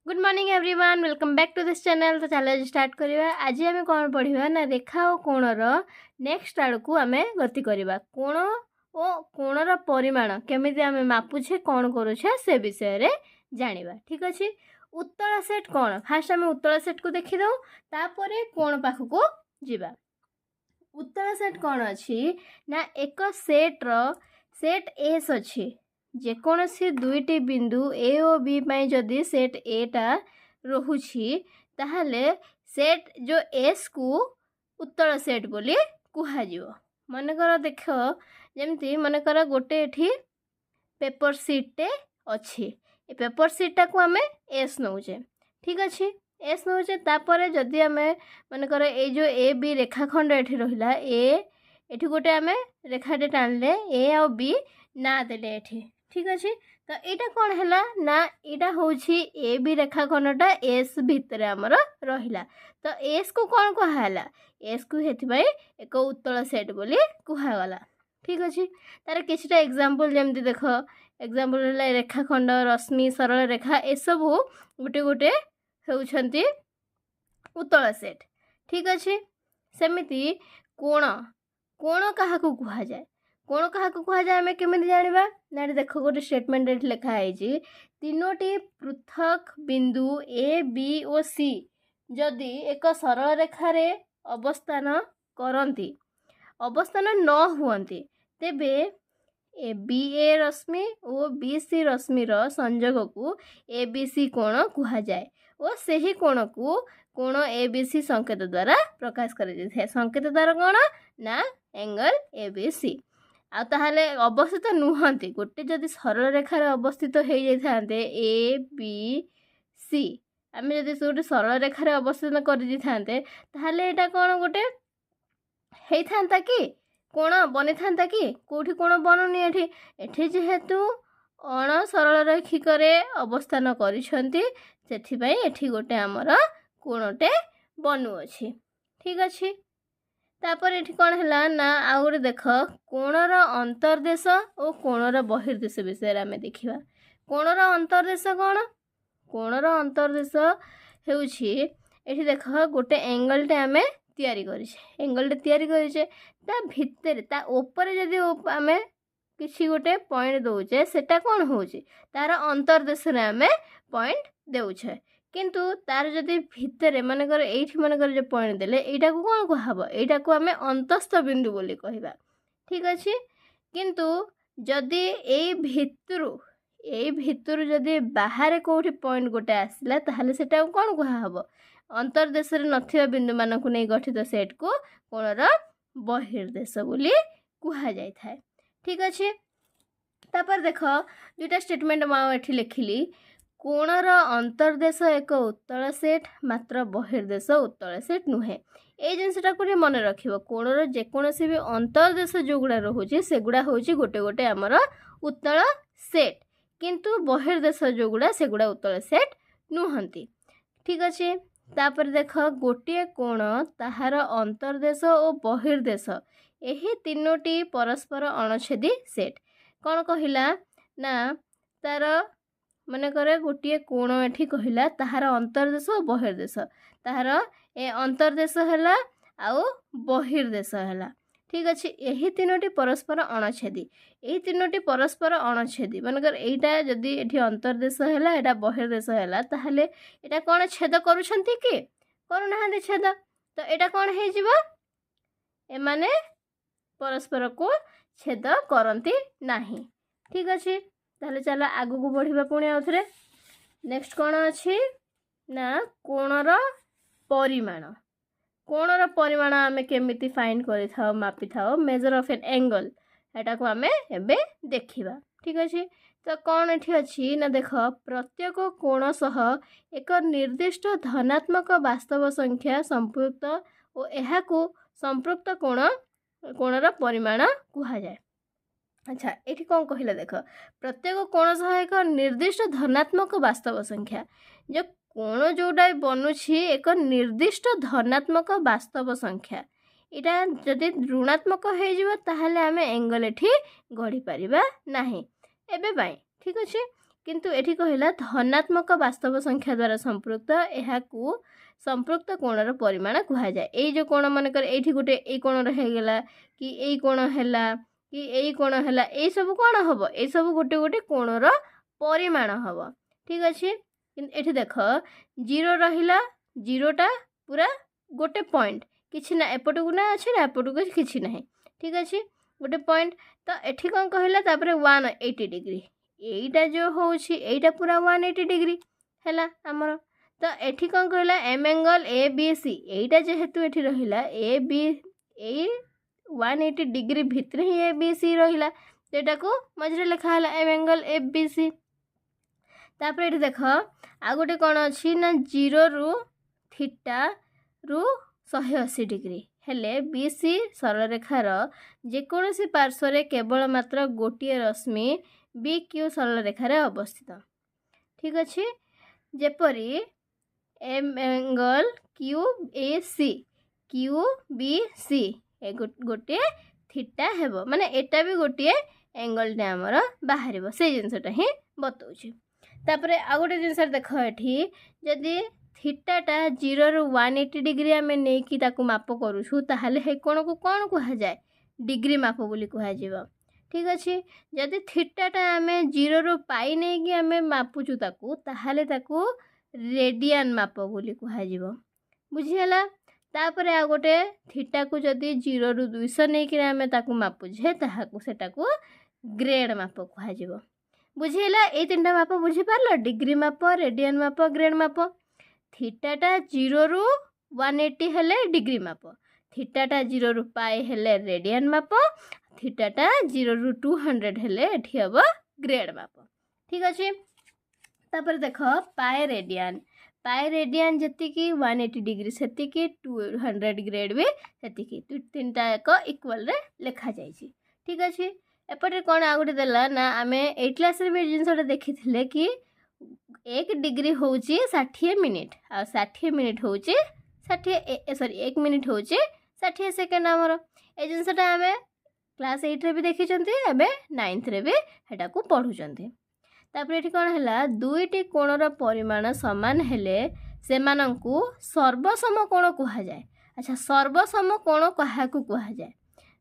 Good morning everyone, welcome back to this channel. तो चलो start करिवा। आज आम कौन पढ़ा ना रेखा और कोणर नेक्स्ट आड़ को आम गति करवा। कोण और कोणर परिमाण केमी आम मापुछे कौन करुछे से विषय रे जानिबा। ठीक अच्छे। उत्तल सेट कौन फास्ट आम उत्तल सेट को देखीद तापर कोण पाख को जीवा। उत्तल सेट कौन अच्छी ना एक सेट एस अच्छी जेकोसी दुईटी बिंदु ए और बी पाई जदि सेट एटा रोहुछि ताहले सेट जो एस को उत्तल सेट बोली कुहाजिवो। मनकर देख जमती मनकर गोटे एठी पेपर सीटे अच्छी पेपर सीटा को आम एस नौचे। ठीक अच्छे। एस नौचे तापर जदि आम मनकर ये जो ए बी रेखाखंड एठी रहिला एठी गोटे आम रेखाटे टाणले ए आ बी ना देले एठी। ठीक अच्छे। तो यहाँ कौन है ना यहाँ हूँ ए बी रेखाखंडटा एस भितर आमर रहिला। तो एस को कौन कहला एस को हेतिबाई एक उत्तल सेट बोली कहगला। ठीक अच्छे। तार किछटा एग्जांपल जमती देख एग्जांपल है रेखाखंड रश्मि सरल रेखा एसबू गोटे गोटे होउछंती उत्तल सेट। ठीक अच्छे। सेमिति कोण कोण क्या कह जाए कोण क्या कह जाए आम केमी जाना ना देख गोटे स्टेटमेंट लिखाई तीनोटी पृथक बिंदु ए बी और सी जदि एक सरल रेखार अवस्थान करती अवस्थान न हुअन्ति तेबे ए बी ए रश्मि और बी सी रश्मिर संयोग को ए बी सी कोण कह जाए और सही कोण को कोण ए बी सी संकेत द्वारा प्रकाश कर संकेत द्वारा कौन ना एंगल ए बी सी आ ताहले अवस्थित नुहंती गोटे जदि सरल रेखार अवस्थित हो जाते ए बी सी आम जदि गोटे सरल रेखार अवस्थित कर ताहले एटा कौन गोटे होता कि कोण बनी था कि कौटी कोण बनूनी एठी जेहेतु अण सरल रैखिक अवस्थान करिसेंती एठी गोटे आमर कोणटे बनुअछि। ठीक अच्छे। तापर ये कौन है ना आउ गोटे देख कोणर अंतर्देश और कोणर बहिर्देश विषय आम देखा। कोणर अंतर्देश कौन कोणर अंतर्देश होउछि एठी देख गोटे एंगलटे आम तैयारी करिछे एंगलटे तैयारी करिछे ता भितर ता ऊपर जदि आम किसी गोटे पॉइंट दौचे सेटा कौन होउछि तार अंतर्देश रे आम पॉइंट देउछे किंतु तार जदि भितर मनकर एठी मनकर जो पॉइंट देले एटा को कौन कहब एटा को आम अंतस्थ बिंदु बोली कहबा। ठीक अच्छे। किंतु जदि ए भितरु जदि बाहर कोठी पॉइंट गोटे आसला ताहले सेटा को कौन कहब अंतर्देश रे नथिबा बिंदु मानकु नै गठित सेट को कोणर बहिर्देश बोली कहा जाय थाए। ठीक अच्छे। तापर देख दुटा स्टेटमेंट मा एठी लिखिली कोणर अंतर्देश एक उत्तल सेट मात्र बहिर्देश उत्तल सेट नुहे। ये जिनसटा को मन रख कोणर जेकोसी भी अंतर्देश जो गुड़ा रोचे से गुड़ा हूँ गोटे गोटे आमर उत्तल सेट किंतु बहिर्देश जो गुड़ा से गुड़ा उत्तल सेट नुहंती। ठीक अच्छे। तापर देख गोटे कोण ताहार अंतर्देश और बहिर्देश यही तीनोटी परस्पर अणछेदी सेट कौन कहला ना तार मनकर गोटे कोण एठी कहला ताहार अंतर्देश और बहिर्देश ताहार ए अंतर्देश हैला आउ बहिर्देश हैला। ठीक अच्छे। यही तीनोटी परस्पर अणछेदी यही तीनोटी परस्पर अणछेदी मनकर एटा जदि एठी अंतर्देश हैला एटा बहिर्देश हैला ताहले एटा कोन छेद करूछंती कि करू नाहंती छेद तो एटा कोन हे जिवो ए माने परस्पर को छेद करंती नाही। ठीक अच्छे। ताहले चलो आगु को बढ़िबा पुणी आउथरे। नेक्स्ट कौन अच्छी ना कोणर परिमाण कोणर परिमाण आम केमिति फाइंड करि थाओ मापि थाओ मेजर ऑफ एन एंगल एटा को आम एबे देखिबा। ठीक अच्छे। तो कौन एठी अच्छी ना देख प्रत्येक कोण सह एक निर्दिष्ट धनात्मक वास्तव संख्या संपृक्त और एहा को संपृक्त कोणर परिमाण कहा जाए। अच्छा ये कौन कहला देख प्रत्येक कोण सह एक निर्दिष्ट धनात्मक वास्तव संख्या जो कोण जोटा बनुछि एक निर्दिष्ट धनात्मक वास्तव संख्या यहाँ जदि ऋणात्मक हो ताहले आम एंगल एठी गढ़ी पारिबा नाही एबे बाई। ठीक अच्छे। किंतु एठी कहला धनात्मक वास्तव संख्या द्वारा संपृक्त एहाकू संपृक्त कोणर परिमाण कहा जाए। एई जो कोण मानकर एठी गोटे एई कोण रहेगला कि एई कोण हैला कि एई कोण हैला एई सब कोण हबो एई सब गोटे गोटे कोणर परिमाण हबो। ठीक अछि एठी देख 0 रहिला 0टा पूरा गोटे पॉइंट किछि ना एपटकू ना अछि ना एपटकू किछि नाही। ठीक अछि गोटे पॉइंट तो एठी कोन कहला तापरे 180 डिग्री एईटा जो होउछि एईटा पूरा 180 डिग्री हैला हमर। तो एठी कोन कहला m angle A B C एईटा जेहेतु एठी रहिला ए बी ए 180 डिग्री भितर ही ए बी सी रहिला तेटा को मझरे लिखा हला m angle A B C. तापर एठी देख आ गोटे कोन अछि ना 0 रु थीटा रु 180 डिग्री हेले बी सी सरल रेखार जेकोसी पार्श्व केवल मात्र गोटे रश्मि बी क्यू सरल रेखार अवस्थित। ठीक अछि जेपरी m angle Q A B C ए गोटे थीटा हेबो माने एटा भी गोटे एंगल टे हमर बाहरिबो से जिनसटा ही बतौछि। तापरे आ गोटे जिनस देख एठी जदि थीटाटा 0 रु 180 डिग्री आमे नेकी ताकू माप करूछु ताहले हे कोण को कोन कहा जाए डिग्री माप बोली कहा जीवो। ठीक अछि जदि थीटाटा आमे 0 रु पाई नेकी आमे मापुछु ताकू ताहले ताकू रेडियन माप बोली कहा जीवो बुझियला। तापरे आ गोटे थीटा को जदि 0 रु 200 नेकी आमे ताकू मापुछे ताहाकू सेटाकू ग्रेड माप कहा जीवो बुझियला। ए तीनटा माप बुझी पारलो डिग्री माप रेडियन माप ग्रेड माप। थीटाटा 0 रु 180 हेले डिग्री माप थीटाटा 0 रु पाई हेले रेडियन माप थीटाटा 0 रु 200 हेले एठी हबो ग्रेड माप। ठीक अछि तापर देख पाई रेडियन जति की 180 डिग्री सेति की 200 ग्रेड भी सेति की तीनटा एक इक्वल रे लिखा जाइछि। ठीक अछि एपटे कोन आ गुटे देला ना आमे 8 क्लास रे भी जिनसटा देखिथिले कि 1 डिग्री होउची 60 मिनिट आ 60 मिनिट होउची 1 मिनिट होउची 60 सेकेंड हमर ए जिनसटा आमे क्लास 8 रे भी देखिचंती एबे 9th रे भी हेटा को पढुचंती। तापर एठी कोन हला दुईटी कोणर परिमाण समान हेले सेमानंकु सर्वसम कोण कहा जाए। अच्छा सर्वसम कोण कहाकू कहा जाए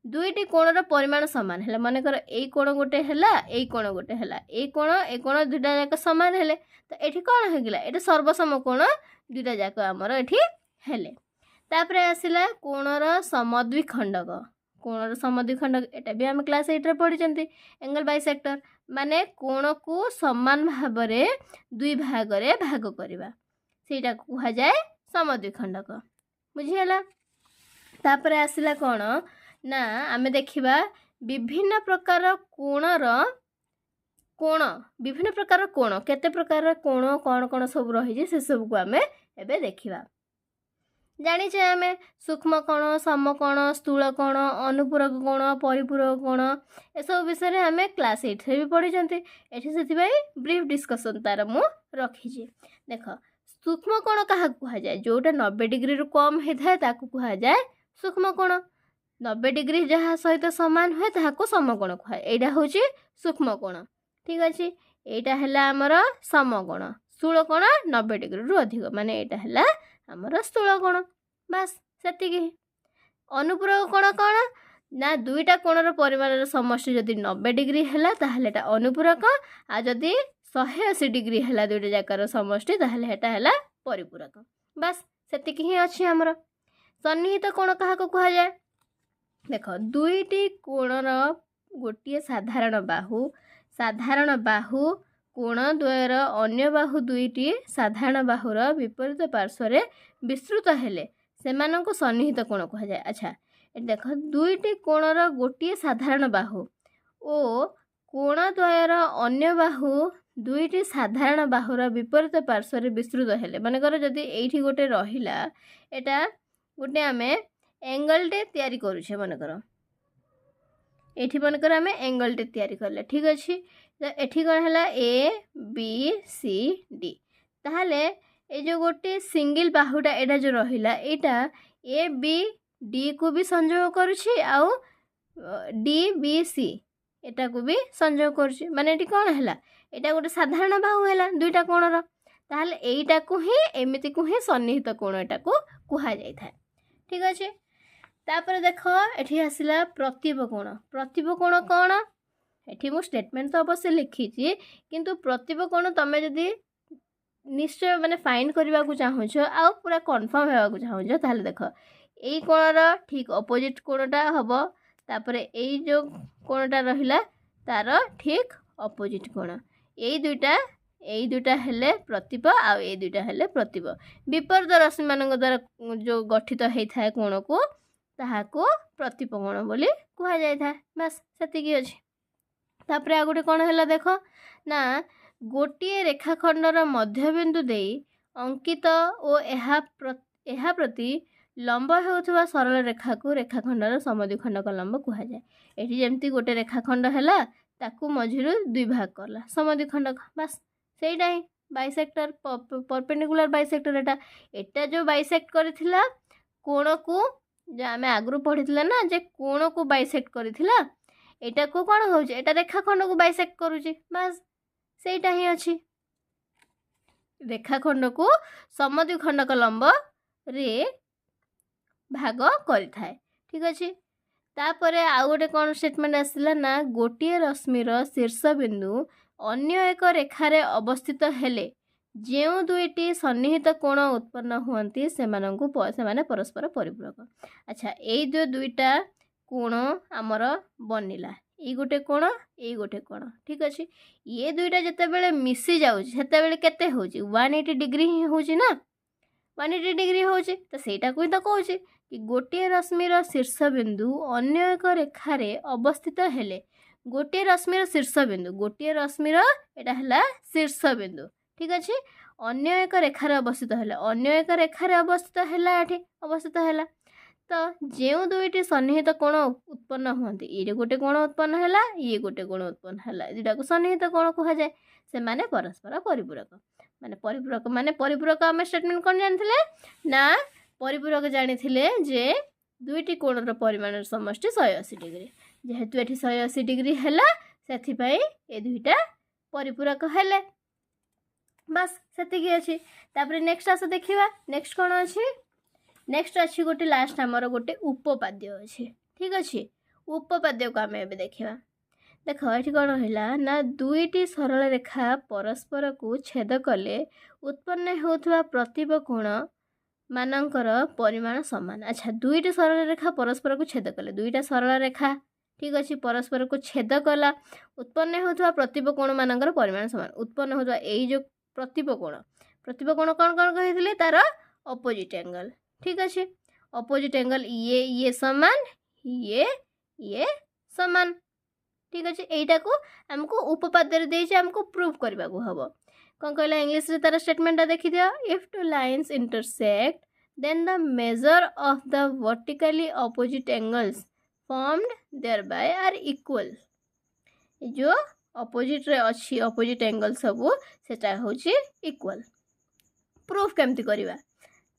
दुईटी कोणर परिमाण समान हेले माने कर एई कोण गोटे हला एई कोण गोटे हला ए कोण दुटा जाक समान हेले तो एठी कोण हेगिला एटा सर्वसम कोण दुटा जाक हमर एठी हेले। तापरे आसिला कोणर समद्विखंडक एटा भी हम क्लास 8 रे पढिचंती एंगल बाइसेक्टर माने कोण को समान भाबरे दुई भाग रे भाग करबा सेटा कहा जाए समद्विखंडक बुझियला। तापरे आसिला कोण ना आमे देखिबा विभिन्न प्रकार कोण केते प्रकार कोण कोन कोन सब रही जे से सब को आमे एबे देखिबा। जानी छे आमे सूक्ष्म कोण समकोण स्थूल कोण अनुपूरक कोण परिपूरक कोण ए सब विषय रे आमे क्लास 8 रे भी पढिचंती एठी सेति भाई ब्रीफ डिस्कशन तार मु रखी छी। देख सूक्ष्म कोण कहा कहा जाए जोटा 90 डिग्री रु कम हे थाए ताकू कहा जाए सूक्ष्म कोण 90 डिग्री जहाँ सहित समान हुए ताहाको समकोण कहा एटा होची सूक्ष्म कोण। ठीक अछि एटा हला हमर समकोण स्थूल कोण 90 डिग्री रु अधिक माने एटा हला हमर स्थूल कोण बस सेतिकी। अनुपूरक कोण कोण ना दुईटा कोणर परिमाणर समष्टि जदि 90 डिग्री हला ताहले एटा अनुपूरक आ जदि 180 डिग्री हला दुईटा जाकर समष्टि ताहले एटा हला परिपूरक बस सेतिकी ही अछि हमर। सन्निहित कोण काहाको कहा जाए देख दुईटी कोणर गोटे साधारण बाहु कोण द्वयर अन्य बाहु दुईटी साधारण बाहुर विपरीत पार्श्व रे विस्तृत हेले सेमानंको सन्निहित कोण कहा जाए। अच्छा देख दुईटी कोणर गोटे साधारण बाहु ओ कोण द्वयर अन्य बाहु दुईटी साधारण बाहुर विपरीत पार्श्व रे विस्तृत हेले माने कर जदि एठी गोटे रहिला एटा गोटे आमे एंगल टे तयारी करूछे माने कर एठी माने कर आमे एंगल टे तयारी करले। ठीक अछि तो एठी कोन हला ए बी सी डी ताहले ए जो गोटे सिंगल बाहुटा एटा जो रहिला एटा ए बी डी को भी संयोग करूछि आउ डी बी सी एटा को भी संयोग करुछि माने एटी कोन हैला एटा गोटे साधारण बाहु हैला दुईटा कोणर ताहले एईटा को ही एमिति को ही सन्निहित कोण एटा को कुहा जाय थाए ठीक अछि तापर देखो एठी आसिला प्रतिब कोण कोण एठी मो स्टेटमेंट तो अवश्य लिखी किंतु प्रतिब कोण तमे जदी निश्चय माने फाइंड करबा को चाहूछ आ पूरा कंफर्म हेबा को चाहूछ ताहले देखो एई कोणर ठीक ऑपोजिट कोणटा हबो तापर एई जो कोणटा रहिला तार ठीक ऑपोजिट कोण एई दुईटा हेले प्रतिब आ एई दुईटा हेले प्रतिब विपरीत रश्मि मानक द्वारा जो गठित हेई थाए कोण को ताहाको प्रतिब कोण बोली कुहा जाय थाए बस सेतिकी अछि तापर आ गोटे कोण हैला देखो ना गोटे रेखाखंडर मध्यबिंदु दे अंकित और एहा प्रति लंब होउथवा सरल रेखा को रेखाखंडर समद्विखंडक लंब कुहा जाए एठी जेमती गोटे रेखाखंड हैला ताकू मझिरु दुई भाग करला समद्विखंडक बस सेइडा ही बाइसेक्टर परपेंडिकुलर बाइसेक्टर एटा जो बाइसेक्ट करथिला कोण को जो आमे आगरु पढिथिला ना जे कोण को बाइसेक्ट करथिला एटा को कोन होउचे एटा रेखाखंड को बाइसेक्ट करूची बस सेइटा ही अछि रेखाखंड को समद्विखंडक लंब रे भाग करिथाए ठीक अछि तापरे आ गोटे कोन स्टेटमेंट आसिला ना गोटे रश्मिर शीर्ष बिंदु अन्य एक रेखारे अवस्थित हेले जेउ दुईटी सन्निहित कोण उत्पन्न हुअंती सेमाने परस्पर परिपूरक अच्छा एई जो दुईटा कोण आमर बनिला एई गोटे कोण ठीक अछि ये दुईटा जते बेले मिसी जाउछि सेते बेले केते होउछि 180 डिग्री ही होउछि ना 180 डिग्री होउछि तो सेटा कोइ त कहउछि कि गोटे रश्मिर शीर्ष बिंदु अन्य एक रेखारे अवस्थित हेले गोटे रश्मिर शीर्ष बिंदु गोटे रश्मिर एटा हला शीर्ष बिंदु ठीक अछि अन्य एक रेखारे अवस्थित हेले अन्य एक रेखारे अवस्थित हैला एठी अवस्थित हैला तो जेउ दुईटी सन्निहित कोण उत्पन्न हुअंती ये गोटे कोण उत्पन्न हैला ये गोटे कोण उत्पन्न हैला जेटा को सन्निहित कोण कुहा जाय से माने परस्पर परिपूरक माने परिपूरक हम स्टेटमेंट कोन जानथिले ना परिपूरक जानिथिले जे दुईटी कोणर परिमाणर समष्टि 180 डिग्री जेहेतु एठी 180 डिग्री हैला सेथि पई ए दुईटा परिपूरक हैले बस सेतिकी अछि तापर नेक्स्ट आस देखिबा नेक्स्ट कोन अछि नेक्स्ट अछि गोटे लास्ट हमर गोटे उपपाद्य अछि ठीक अछि उपपाद्य को हम एबे देखिबा देखो एठी कोन हैला ना दुईटी सरल रेखा परस्पर को छेद कले उत्पन्न होथवा प्रतिब कोण मानकर परिमाण समान अच्छा दुईटी सरल रेखा परस्पर को छेद कले दुईटा सरल रेखा ठीक अछि परस्पर को छेद कला उत्पन्न होथवा प्रतिब कोण मानकर परिमाण समान उत्पन्न होथवा एई जो प्रतिब कोण कोन कोन कहिथिले तार ऑपोजिट एंगल ठीक अछि ऑपोजिट एंगल ये समान ये समान ठीक अछि एटा को हमको उपपाद्य रे देछि हमको प्रूफ करबा को हबो कोन कहला इंग्लिश रे तार स्टेटमेंट देखि दियो if two lines intersect then the measure of the vertically opposite angles formed thereby are equal जो ऑपोजिट रे अछि ऑपोजिट एंगल सब सेटा होछि इक्वल प्रूफ केमति करबा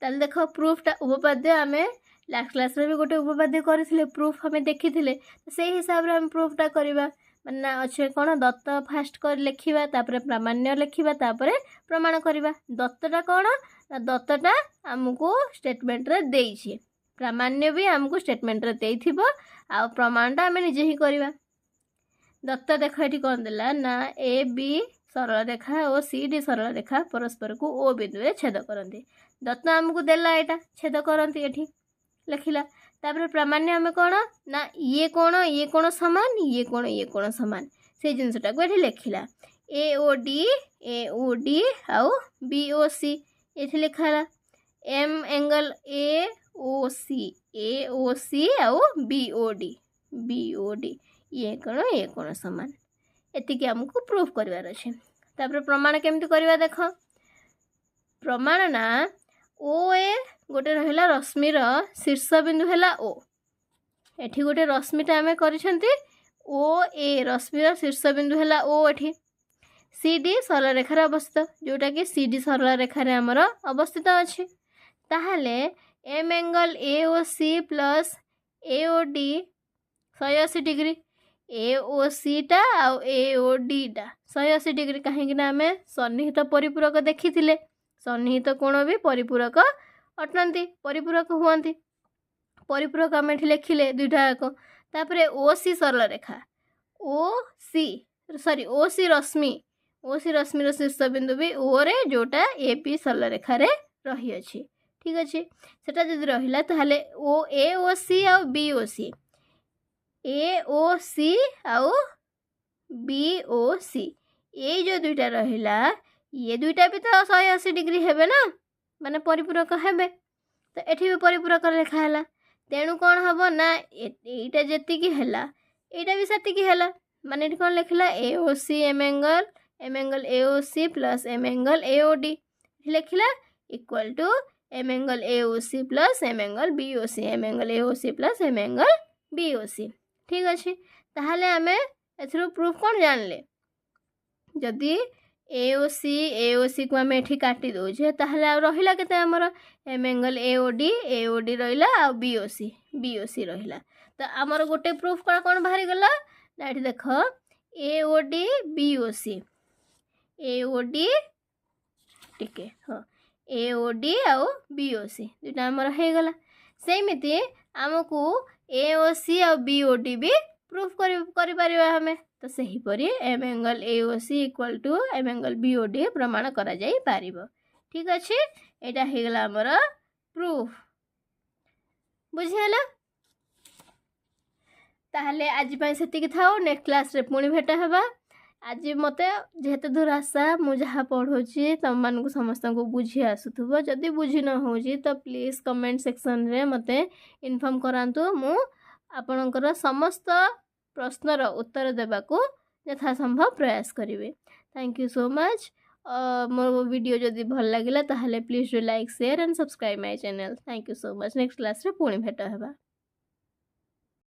ताल देखो प्रूफटा उपपाद्य आमे लास्ट क्लास रे भी गोटे उपपाद्य करथिले प्रूफ हमें देखिथिले से हिसाब रे हम प्रूफटा करबा माने अच्छे कोन दत्त फास्ट कर लिखिबा तापर प्रामाण्य लिखिबा तापर प्रमाण करबा दत्तटा कोन दत्तटा हमको स्टेटमेंट रे देइछि प्रामाण्य भी हमको स्टेटमेंट रे देइथिबो आ प्रमाणटा हमें निजे ही करबा दत्त देखो एठी कोन देला ना ए बी सरल रेखा और सी डी सरल रेखा परस्पर को ओ बिंदु रे छेद करंती दत्त हमको देला एटा छेद करंती एठी लिखिला तापर प्रामाण्य हमें कोन ना ये कोण समान ये कोण समान से जिनसटा को एठी लिखिला ए ओ डी आउ बी ओ सी एठी लिखाला एम एंगल ए ओ सी आउ बी ओ डी ये कोण समान एतिके हमको प्रूफ करवार अछि तापर प्रमाण केमति करबा देखो प्रमाण ना ओ ए गोटे रहला रश्मिर शीर्ष बिंदु हैला ओ एठी गोटे रश्मिटा हमें करिसंती ओ ए रश्मिर शीर्ष बिंदु हैला ओ एठी सी डी सरल रेखार अवस्थित जोटा कि सी डी सरल रेखार हमर अवस्थित अछि ताहाले m angle A O C plus A O D 180 degree A O C टा आउ ए ओ डी टा 180 डिग्री कहीं आम सन्निहित परिपूरक देखी सन्निहित कोण भी परिपूरक अटंती परिपूरक हुअंती परिपूरक आम एठी लिखिले दुईटा जाक तापरे ओ सी सरल रेखा ओ सी रश्मि शीर्ष बिंदु भी ओ रे जोटा ए पी सरल रेखा रे रही अछि ठीक अच्छे सेटा जदि रहिला ताहले ओ ए ओ सी आउ बी ओ सी ए ओ सी आउ बी ओ सी ये जो दुईटा रहिला ये दुईटा भी तो 180 डिग्री हेबे ना माने परिपूरक हेबे तो एठी भी परिपूरक रेखा हैला तेणु कौन हम ना एटा जेतिकी हैला एटा भी सेतिकी हैला माने एठी कौन लिखला A O C m angle A O C plus m angle A O D लिखला equal to m angle A O C plus m angle B O C m angle A O C plus m angle B O C ठीक अच्छे ताहले आमे एथरो proof कौन जानले जदि ए O सी को आम एठी काटी दौचे ताहले आ रहिला केते हमर m angle A O D रहिला आ बी ओ सी रहिला तो आमर गोटे प्रूफ कौन बाहरी गला ना एठी देख A O D B O D टिके हाँ ए ओ डी आउ बी ओ सी दुटा आमर हो गला सेमिति आमको ए ओ सी आ बी ओ डी भी प्रूफ करि परिबा हमें तो सही परी m angle A O C equal to m angle B O D प्रमाण करा जाई पारिबो ठीक अच्छे एटा हो गला हमर प्रूफ बुझिहला ताहले आज पई सेतिक थाओ नेक्स्ट क्लास रे पुणी भेट हेबा आज मते जेते दूर आशा मु जहाँ पढ़ोची तुम मानक समस्त को बुझी आसुथबो जदि बुझी न होची तो प्लीज कमेंट सेक्शन रे मते इन्फॉर्म करांतु मु आपणकर समस्त प्रश्नर उत्तर देबाकू यथासंभव प्रयास करिवे thank you so much more video जदि भल लागिला ताहले please do like share and subscribe my channel thank you so much next class रे पुणी भेट हेबा।